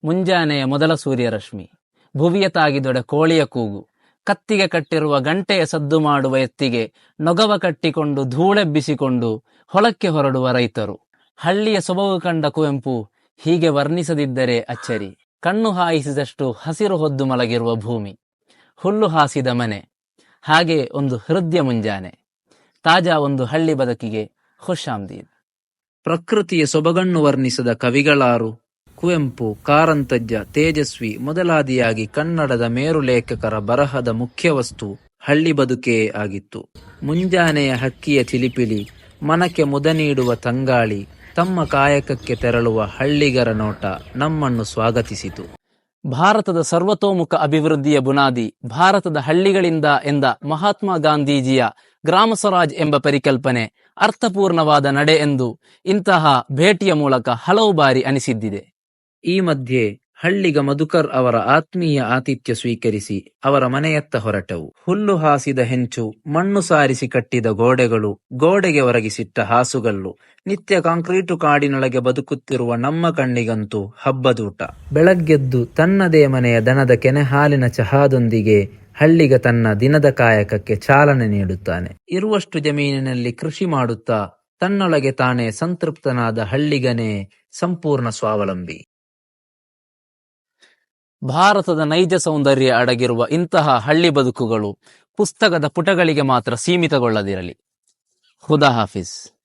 ಮುಂಜಾನೆಯ ಮೊದಲ ಸೂರ್ಯರಶ್ಮಿ, ಭುವಿಯ ತಾಗಿದೊಡೆ ಕೋಳಿಯ ಕೂಗು, ಕತ್ತಿಗೆ ಕಟ್ಟಿರುವ ಗಂಟೆಯ ಸದ್ದು ಮಾಡುವ ಎತ್ತಿಗೆ ನೊಗವ ಕಟ್ಟಿಕೊಂಡು ಧೂಳೆಬ್ಬಿಸಿಕೊಂಡು ಹೊಲಕ್ಕೆ ಹೊರಡುವ ರೈತರು. ಹಳ್ಳಿಯ ಸೊಬಗು ಕಂಡ ಕುವೆಂಪು ಹೀಗೆ ವರ್ಣಿಸದಿದ್ದರೆ ಅಚ್ಚರಿ. ಕಣ್ಣು ಹಾಯಿಸಿದಷ್ಟು ಹಸಿರು ಹೊದ್ದು ಮಲಗಿರುವ ಭೂಮಿ, ಹುಲ್ಲು ಹಾಸಿದ ಮನೆ, ಹಾಗೆ ಒಂದು ಹೃದಯ ಮುಂಜಾನೆ. ತಾಜಾ ಒಂದು ಹಳ್ಳಿ ಬದುಕಿಗೆ ಖುಷಾಮ್ದೀದ್. ಪ್ರಕೃತಿಯ ಸೊಬಗನ್ನು ವರ್ಣಿಸದ ಕವಿಗಳಾರು? ಕುವೆಂಪು, ಕಾರಂತಜ್ಜ, ತೇಜಸ್ವಿ ಮೊದಲಾದಿಯಾಗಿ ಕನ್ನಡದ ಮೇರು ಲೇಖಕರ ಬರಹದ ಮುಖ್ಯ ವಸ್ತು ಹಳ್ಳಿ ಬದುಕೇ ಆಗಿತ್ತು. ಮುಂಜಾನೆಯ ಹಕ್ಕಿಯ ಚಿಲಿಪಿಲಿ, ಮನಕ್ಕೆ ಮುದ ನೀಡುವ ತಂಗಾಳಿ, ತಮ್ಮ ಕಾಯಕಕ್ಕೆ ತೆರಳುವ ಹಳ್ಳಿಗರ ನೋಟ ನಮ್ಮನ್ನು ಸ್ವಾಗತಿಸಿತು. ಭಾರತದ ಸರ್ವತೋಮುಖ ಅಭಿವೃದ್ಧಿಯ ಬುನಾದಿ ಭಾರತದ ಹಳ್ಳಿಗಳಿಂದ ಎಂದ ಮಹಾತ್ಮ ಗಾಂಧೀಜಿಯ ಗ್ರಾಮ ಸ್ವರಾಜ್ ಎಂಬ ಪರಿಕಲ್ಪನೆ ಅರ್ಥಪೂರ್ಣವಾದ ನಡೆ ಎಂದು ಇಂತಹ ಭೇಟಿಯ ಮೂಲಕ ಹಲವು ಬಾರಿ ಅನಿಸಿದ್ದಿದೆ. ಈ ಮಧ್ಯೆ ಹಳ್ಳಿಗ ಮಧುಕರ್ ಅವರ ಆತ್ಮೀಯ ಆತಿಥ್ಯ ಸ್ವೀಕರಿಸಿ ಅವರ ಮನೆಯತ್ತ ಹೊರಟವು. ಹುಲ್ಲು ಹಾಸಿದ ಹೆಂಚು, ಮಣ್ಣು ಸಾರಿಸಿ ಕಟ್ಟಿದ ಗೋಡೆಗಳು, ಗೋಡೆಗೆ ಒರಗಿಸಿಟ್ಟ ಹಾಸುಗಲ್ಲು, ನಿತ್ಯ ಕಾಂಕ್ರೀಟು ಕಾಡಿನೊಳಗೆ ಬದುಕುತ್ತಿರುವ ನಮ್ಮ ಕಣ್ಣಿಗಂತೂ ಹಬ್ಬದೂಟ. ಬೆಳಗ್ಗೆದ್ದು ತನ್ನದೇ ಮನೆಯ ದನದ ಕೆನೆ ಹಾಲಿನ ಚಹಾದೊಂದಿಗೆ ಹಳ್ಳಿಗ ತನ್ನ ದಿನದ ಕಾಯಕಕ್ಕೆ ಚಾಲನೆ ನೀಡುತ್ತಾನೆ. ಇರುವಷ್ಟು ಜಮೀನಿನಲ್ಲಿ ಕೃಷಿ ಮಾಡುತ್ತಾ ತನ್ನೊಳಗೆ ತಾನೇ ಸಂತೃಪ್ತನಾದ ಹಳ್ಳಿಗನೇ ಸಂಪೂರ್ಣ ಸ್ವಾವಲಂಬಿ. ಭಾರತದ ನೈಜ ಸೌಂದರ್ಯ ಅಡಗಿರುವ ಇಂತಹ ಹಳ್ಳಿ ಬದುಕುಗಳು ಪುಸ್ತಕದ ಪುಟಗಳಿಗೆ ಮಾತ್ರ ಸೀಮಿತಗೊಳ್ಳದಿರಲಿ. ಹುದಾ ಹಾಫಿಜ್.